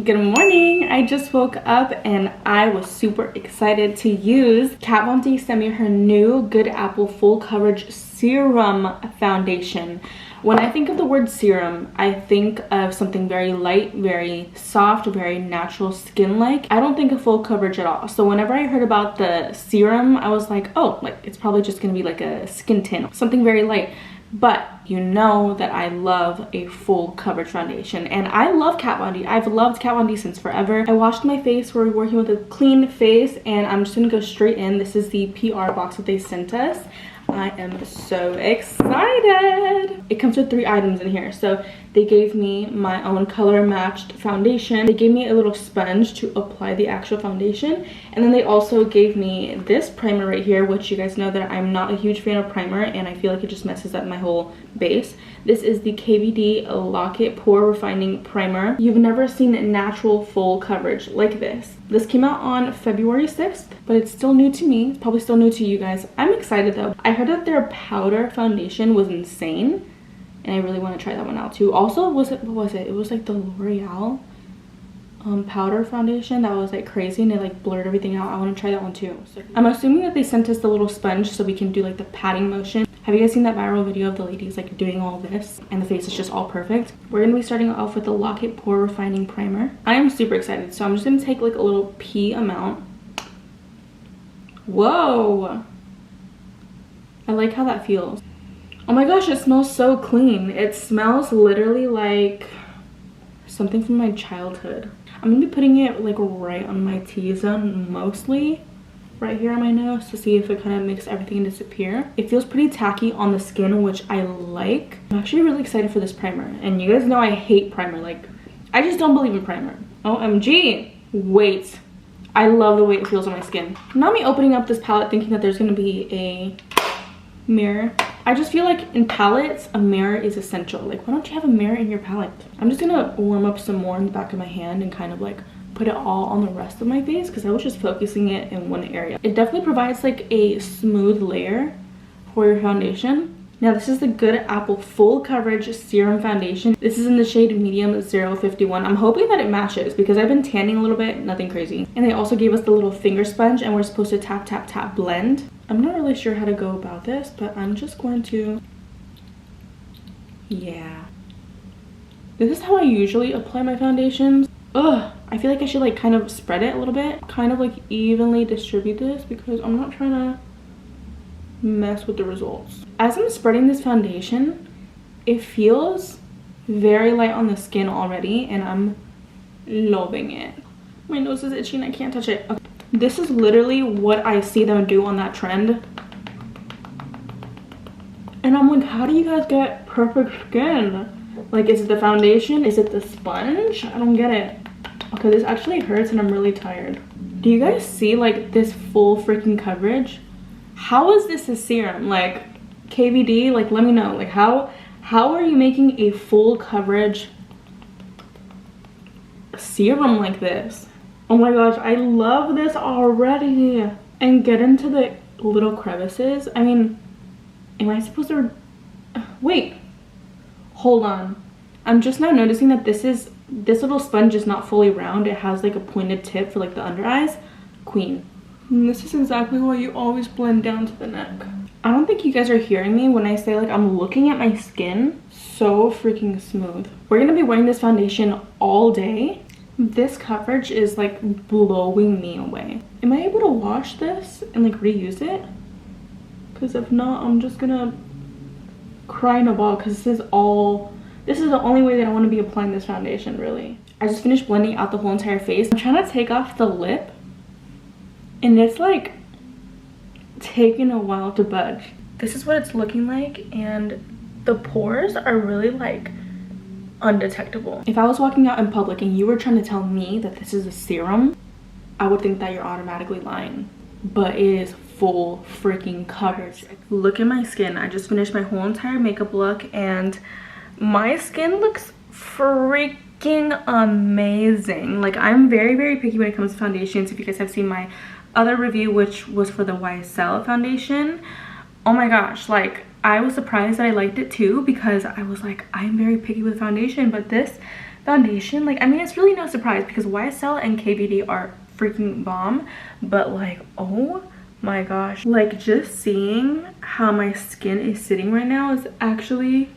Good morning. I just woke up and I was super excited to use Kat Von D sent me her new Good Apple Full Coverage Serum Foundation. When I think of the word serum, I think of something very light, very soft, very natural skin-like. I don't think of full coverage at all. So whenever I heard about the serum, I was like, oh, like it's probably just gonna be like a skin tint, something very light. But you know that I love a full coverage foundation, and I love Kat Von D. I've loved Kat Von D since forever. I washed my face. We're working with a clean face, and I'm just gonna go straight in. This is the PR box that they sent us. I am so excited. It comes with 3 items in here. So they gave me my own color matched foundation. They gave me a little sponge to apply the actual foundation. And then they also gave me this primer right here, which you guys know that I'm not a huge fan of primer and I feel like it just messes up my whole base. This is the KVD Lock-It Pore Refining Primer. You've never seen natural full coverage like this. This came out on February 6th, but it's still new to me. It's probably still new to you guys. I'm excited though. I heard that their powder foundation was insane, and I really want to try that one out too. Also, what was it? It was like the L'Oreal powder foundation that was like crazy and it like blurred everything out. I want to try that one too. So I'm assuming that they sent us the little sponge so we can do like the patting motion. Have you guys seen that viral video of the ladies like doing all this and the face is just all perfect? We're gonna be starting off with the Lock-It Pore Refining Primer. I am super excited, so I'm just gonna take like a little pea amount. Whoa, I like how that feels. Oh my gosh, it smells so clean. It smells literally like something from my childhood. I'm gonna be putting it like right on my T-zone, mostly right here on my nose, to see if it kind of makes everything disappear. It feels pretty tacky on the skin, which I like. I'm actually really excited for this primer, and you guys know I hate primer. Like, I just don't believe in primer. OMG. Wait, I love the way it feels on my skin. Not me opening up this palette thinking that there's gonna be a mirror. I just feel like in palettes, a mirror is essential. Like, why don't you have a mirror in your palette? I'm just gonna warm up some more in the back of my hand and kind of like put it all on the rest of my face because I was just focusing it in one area. It definitely provides like a smooth layer for your foundation. Now this is the Good Apple Full Coverage Serum Foundation. This is in the shade medium 051. I'm hoping that it matches because I've been tanning a little bit, nothing crazy. And they also gave us the little finger sponge and we're supposed to tap, tap, tap blend. I'm not really sure how to go about this, but I'm just going to, yeah. This is how I usually apply my foundations. Ugh, I feel like I should like kind of spread it a little bit, kind of like evenly distribute this because I'm not trying to mess with the results. As I'm spreading this foundation, it feels very light on the skin already and I'm loving it. My nose is itchy and I can't touch it. Okay. This is literally what I see them do on that trend. And I'm like, how do you guys get perfect skin? Like, is it the foundation? Is it the sponge? I don't get it. Okay, this actually hurts and I'm really tired. Do you guys see like this full freaking coverage? How is this a serum? Like, KVD, like let me know. Like how are you making a full coverage serum like this? Oh my gosh, I love this already. And get into the little crevices. I mean, am I supposed to wait, hold on. I'm just now noticing that this little sponge is not fully round. It has like a pointed tip for like the under eyes. Queen. And this is exactly why you always blend down to the neck. I don't think you guys are hearing me when I say like I'm looking at my skin. So freaking smooth. We're gonna be wearing this foundation all day. This coverage is like blowing me away. Am I able to wash this and like reuse it? Because if not, I'm just gonna cry in a ball because this is the only way that I want to be applying this foundation, really. I just finished blending out the whole entire face. I'm trying to take off the lip and it's like taking a while to budge. This is what it's looking like and the pores are really like undetectable. If I was walking out in public and you were trying to tell me that this is a serum, I would think that you're automatically lying. But it is full freaking coverage. Look at my skin. I just finished my whole entire makeup look and my skin looks freaking amazing. Like, I'm very, very picky when it comes to foundations. If you guys have seen my other review, which was for the YSL foundation, oh my gosh, like, I was surprised that I liked it too because I was like, I'm very picky with foundation, but this foundation. Like, I mean, it's really no surprise because YSL and KVD are freaking bomb, but like, oh my gosh, like just seeing how my skin is sitting right now is actually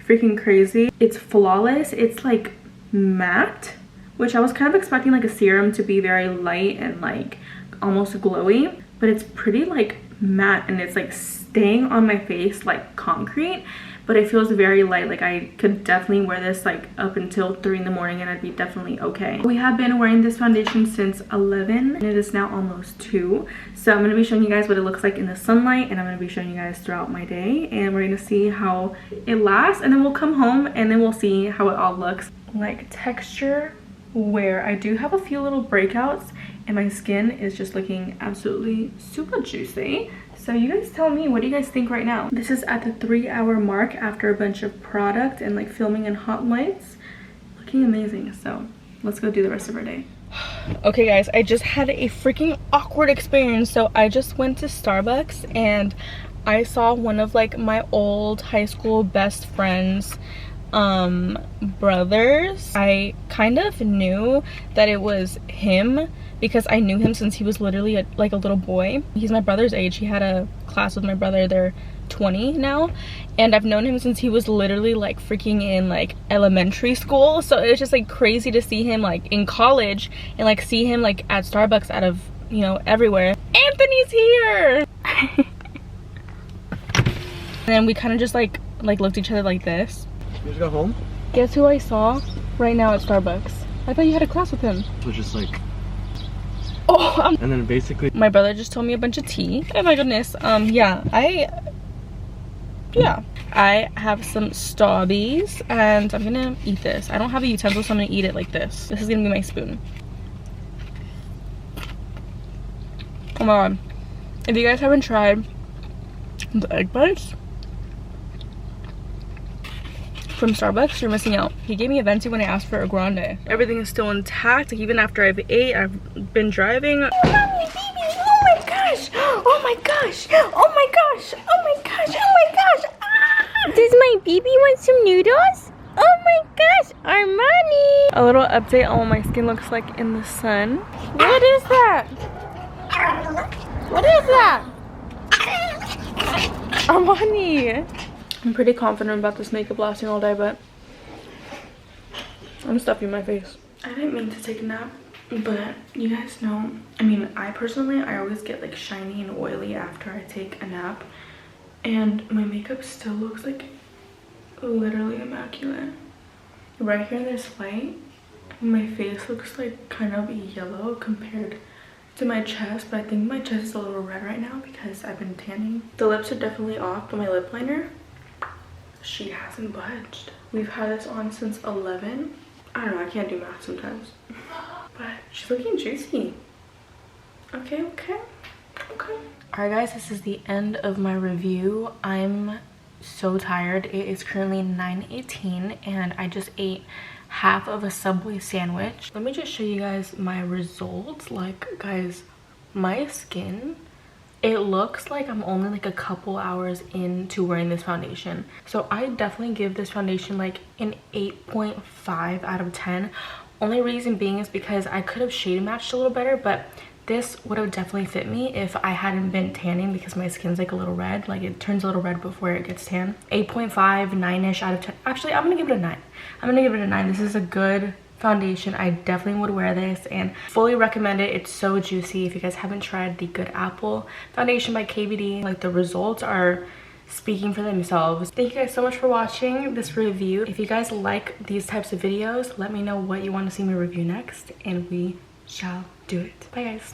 freaking crazy. It's flawless. It's like matte, which I was kind of expecting like a serum to be very light and like almost glowy, but it's pretty like matte and it's like staying on my face like concrete, but it feels very light. Like I could definitely wear this like up until 3 in the morning and I'd be definitely okay. We have been wearing this foundation since 11 and it is now almost 2. So I'm going to be showing you guys what it looks like in the sunlight, and I'm going to be showing you guys throughout my day, and we're going to see how it lasts, and then we'll come home and then we'll see how it all looks. Like texture wear, I do have a few little breakouts and my skin is just looking absolutely super juicy. So you guys tell me, what do you guys think right now? This is at the 3-hour mark after a bunch of product and like filming in hot lights. Looking amazing. So let's go do the rest of our day. Okay guys, I just had a freaking awkward experience. So I just went to Starbucks and I saw one of like my old high school best friends brothers. I kind of knew that it was him because I knew him since he was literally like a little boy. He's my brother's age. He had a class with my brother. They're 20 now, and I've known him since he was literally like freaking in like elementary school. So it was just like crazy to see him like in college and like see him like at Starbucks out of, you know, everywhere. Anthony's here. And then we kind of just like looked at each other like this. You just go home? Guess who I saw right now at Starbucks? I thought you had a class with him. So just like, oh, and then basically my brother just told me a bunch of tea. Oh my goodness. Yeah, I have some Starbies and I'm gonna eat this. I don't have a utensil, so I'm gonna eat it like this. This is gonna be my spoon. Oh my god. If you guys haven't tried the egg bites from Starbucks, you're missing out. He gave me a venti when I asked for a grande. Everything is still intact. Like, even after I've ate, I've been driving. Oh, mommy, baby. Oh my gosh. Oh my gosh. Oh my gosh. Oh my gosh. Oh my gosh. Ah. Does my baby want some noodles? Oh my gosh, Armani! A little update on what my skin looks like in the sun. What is that? What is that? Armani! I'm pretty confident about this makeup lasting all day, but I'm stuffing my face. I didn't mean to take a nap, but you guys know, I mean, I always get like shiny and oily after I take a nap, and my makeup still looks like literally immaculate. Right here in this light, my face looks like kind of yellow compared to my chest, but I think my chest is a little red right now because I've been tanning. The lips are definitely off, but my lip liner, she hasn't budged. We've had this on since 11. I don't know, I can't do math sometimes. But she's looking juicy. Okay. Alright guys, this is the end of my review. I'm so tired. It is currently 9:18 and I just ate half of a Subway sandwich. Let me just show you guys my results. Like, guys, my skin, it looks like I'm only like a couple hours into wearing this foundation. So I definitely give this foundation like an 8.5 out of 10. Only reason being is because I could have shade matched a little better, but this would have definitely fit me if I hadn't been tanning because my skin's like a little red. Like, it turns a little red before it gets tan. 8.5, 9-ish out of 10. Actually, I'm gonna give it a 9. I'm gonna give it a 9. This is a good foundation. I definitely would wear this and fully recommend it. It's so juicy. If you guys haven't tried the Good Apple foundation by KVD, like, the results are speaking for themselves. Thank you guys so much for watching this review. If you guys like these types of videos, let me know what you want to see me review next and we shall do it. Bye guys.